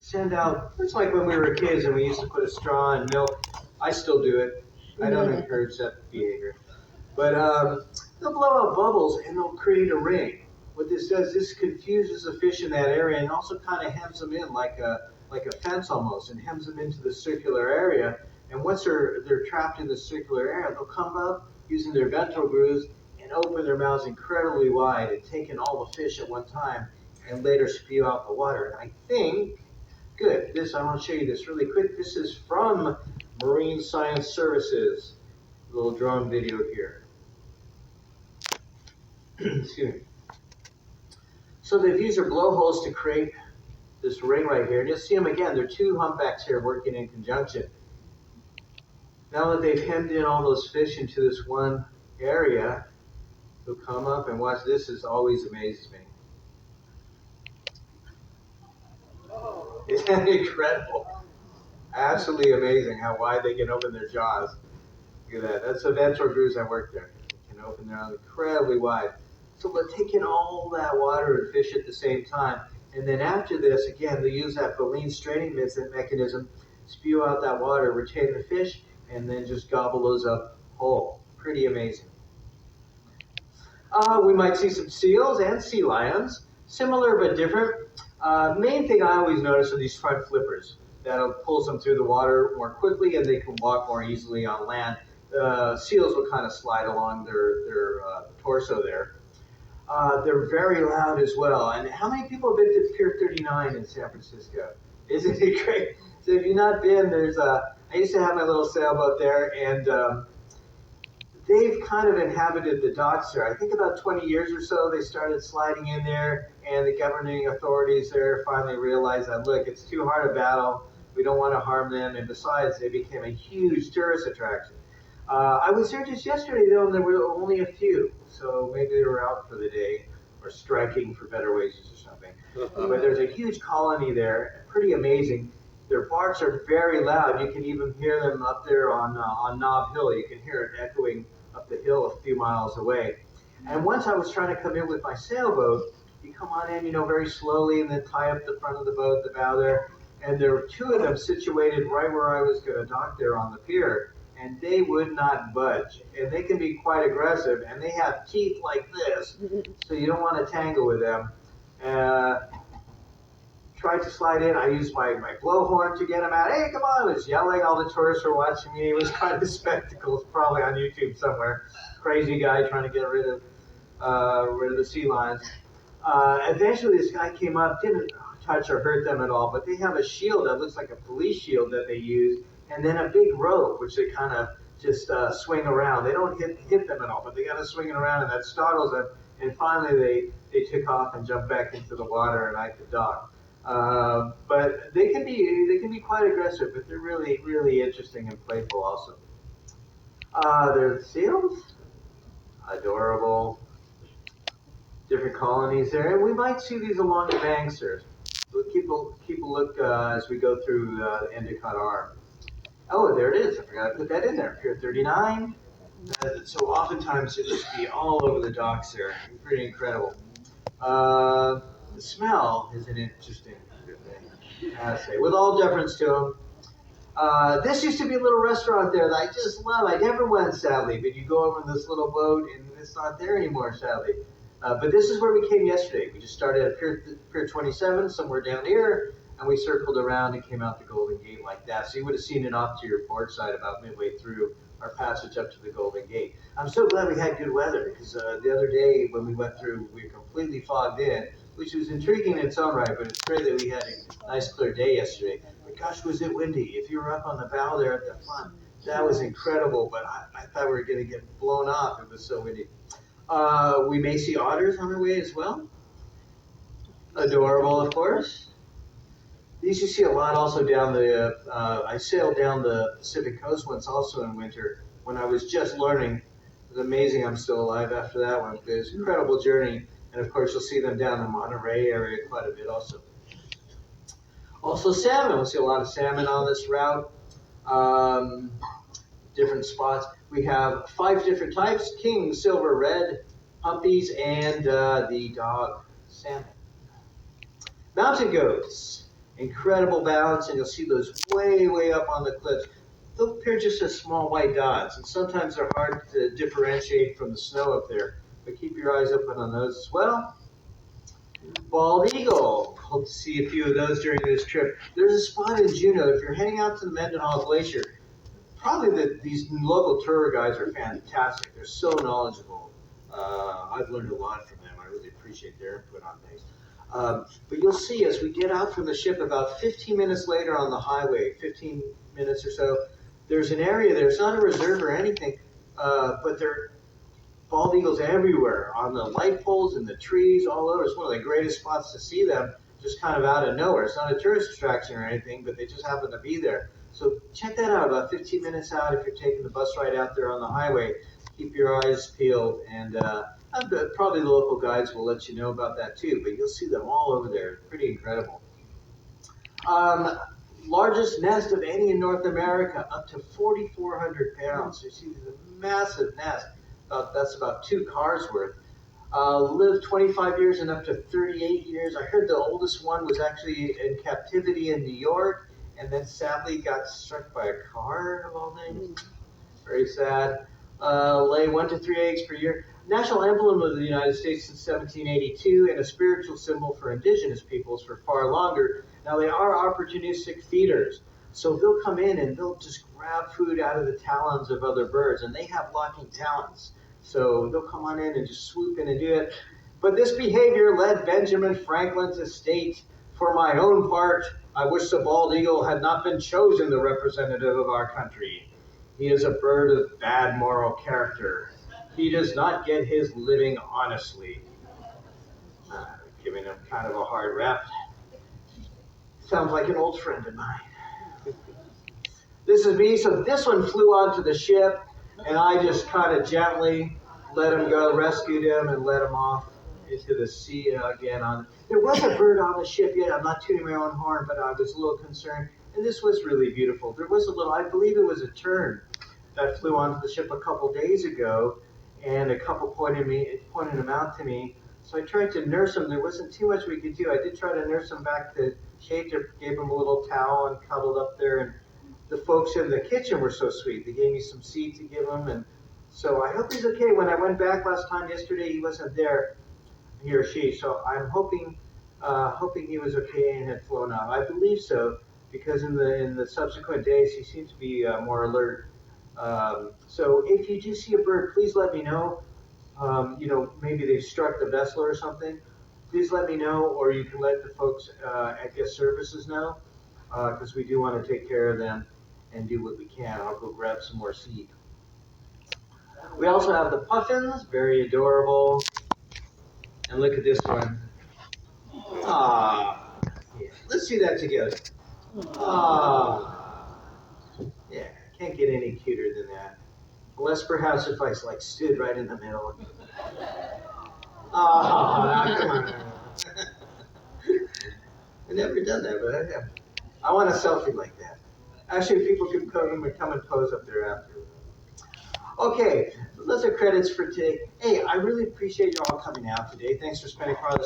send out, it's like when we were kids and we used to put a straw in milk. I still do it. I don't encourage that behavior. But they'll blow out bubbles and they'll create a ring. What this does, this confuses the fish in that area and also kind of hems them in like a fence almost, and hems them into the circular area. And once they're trapped in the circular area, they'll come up using their ventral grooves and open their mouths incredibly wide and take in all the fish at one time and later spew out the water. And I think, good, I want to show you this really quick. This is from Marine Science Services. A little drone video here. Excuse me. So they've used their blowholes to create this ring right here. And you'll see them again. There are two humpbacks here working in conjunction. Now that they've hemmed in all those fish into this one area, they'll come up and watch. This is always amazes me. Isn't that incredible? Absolutely amazing how wide they can open their jaws. Look at that. That's the ventral grooves that work there. They can open their mouth incredibly wide. So they'll take in all that water and fish at the same time. And then after this, again, they use that baleen straining mechanism, spew out that water, retain the fish, and then just gobble those up whole. Pretty amazing. We might see some seals and sea lions, similar but different. Main thing I always notice are these front flippers. That'll pulls them through the water more quickly and they can walk more easily on land. Seals will kind of slide along their torso there. They're very loud as well. And how many people have been to Pier 39 in San Francisco? Isn't it great? So if you've not been, I used to have my little sailboat there, and they've kind of inhabited the docks there. I think about 20 years or so, they started sliding in there, and the governing authorities there finally realized that, look, it's too hard a battle. We don't want to harm them. And besides, they became a huge tourist attraction. I was there just yesterday, though, and there were only a few. So maybe they were out for the day or striking for better wages or something. But there's a huge colony there, pretty amazing. Their barks are very loud. You can even hear them up there on Nob Hill. You can hear it echoing up the hill a few miles away. And once I was trying to come in with my sailboat, you come on in, very slowly, and then tie up the front of the boat, the bow there. And there were two of them situated right where I was going to dock there on the pier. And they would not budge. And they can be quite aggressive, and they have teeth like this, so you don't want to tangle with them. Tried to slide in. I used my blowhorn to get them out. Hey, come on! I was yelling. All the tourists were watching me. It was kind of a spectacle. It's probably on YouTube somewhere. Crazy guy trying to get rid of the sea lions. Eventually, this guy came up, didn't touch or hurt them at all, but they have a shield that looks like a police shield that they use, and then a big rope, which they kind of just swing around. They don't hit them at all, but they got to swing it around, and that startles them. And finally, they took off and jumped back into the water, and I could dock. But they can be quite aggressive, but they're really, really interesting and playful also. There's seals, adorable, different colonies there, and we might see these along the banks there. We'll keep a look as we go through Endicott Arm. Oh, there it is. I forgot to put that in there. Pier 39. So oftentimes it'll just be all over the docks there. Pretty incredible. The smell is an interesting thing, I gotta say, with all deference to them. This used to be a little restaurant there that I just love. I never went, sadly, but you go over in this little boat and it's not there anymore, sadly. But this is where we came yesterday. We just started at Pier 27, somewhere down here, and we circled around and came out the Golden Gate like that. So you would have seen it off to your port side about midway through our passage up to the Golden Gate. I'm so glad we had good weather, because the other day when we went through, we were completely fogged in, which was intriguing in its own right, but it's great that we had a nice clear day yesterday. But gosh, was it windy. If you were up on the bow there at the front, that was incredible, but I thought we were going to get blown off. It was so windy. We may see otters on our way as well. Adorable, of course. These you see a lot also down I sailed down the Pacific coast once also in winter when I was just learning. It was amazing I'm still alive after that one. It was an incredible journey. And of course, you'll see them down the Monterey area quite a bit also. Also salmon. We'll see a lot of salmon on this route. Different spots. We have 5 different types: king, silver, red, humpies, and the dog salmon. Mountain goats. Incredible balance, and you'll see those way, way up on the cliffs. They'll appear just as small white dots, and sometimes they're hard to differentiate from the snow up there. But keep your eyes open on those as well. Bald eagle. Hope to see a few of those during this trip. There's a spot in Juneau. If you're heading out to the Mendenhall Glacier, probably these local tour guides are fantastic. They're so knowledgeable. I've learned a lot from them. I really appreciate their input on things. But you'll see as we get out from the ship about 15 minutes later on the highway, 15 minutes or so, there's an area there. It's not a reserve or anything, but there are bald eagles everywhere, on the light poles and the trees all over. It's one of the greatest spots to see them, just kind of out of nowhere. It's not a tourist attraction or anything, but they just happen to be there. So check that out about 15 minutes out if you're taking the bus ride out there on the highway. Keep your eyes peeled, and probably the local guides will let you know about that too, but you'll see them all over there. It's pretty incredible. Largest nest of any in North America, up to 4,400 pounds. You see the massive nest. That's about 2 cars worth. Lived 25 years and up to 38 years. I heard the oldest one was actually in captivity in New York, and then sadly got struck by a car of all things. Very sad. Lay 1 to 3 eggs per year. National emblem of the United States since 1782, and a spiritual symbol for indigenous peoples for far longer. Now they are opportunistic feeders, so they'll come in and they'll just grab food out of the talons of other birds, and they have locking talons. So they'll come on in and just swoop in and do it. But this behavior led Benjamin Franklin to state, "For my own part, I wish the bald eagle had not been chosen the representative of our country. He is a bird of bad moral character. He does not get his living honestly." Giving him kind of a hard rap. Sounds like an old friend of mine. This is me. So this one flew onto the ship, and I just kind of gently let him go, rescued him, and let him off into the sea again. There was a bird on the ship yet. I'm not tooting my own horn, but I was a little concerned. And this was really beautiful. There was a little, I believe it was a tern that flew onto the ship a couple days ago, and a couple pointed him out to me. So I tried to nurse him. There wasn't too much we could do. I did try to nurse him back to shelter, gave him a little towel and cuddled up there. And the folks in the kitchen were so sweet. They gave me some seed to give him. And so I hope he's okay. When I went back yesterday, he wasn't there, he or she. So I'm hoping he was okay and had flown out. I believe so, because in the subsequent days, he seems to be more alert. So if you do see a bird, please let me know. Maybe they've struck the vessel or something. Please let me know, or you can let the folks at guest services know, because we do want to take care of them and do what we can. I'll go grab some more seed. We also have the puffins, very adorable. And look at this one. Ah, yeah. Let's see that together. Ah, yeah, can't get any cuter than that. Unless perhaps if I stood right in the middle. Oh, come on. I've never done that, but I want a selfie like that. Actually, people can come and pose up there after. Okay, those are credits for today. Hey, I really appreciate you all coming out today. Thanks for spending part of the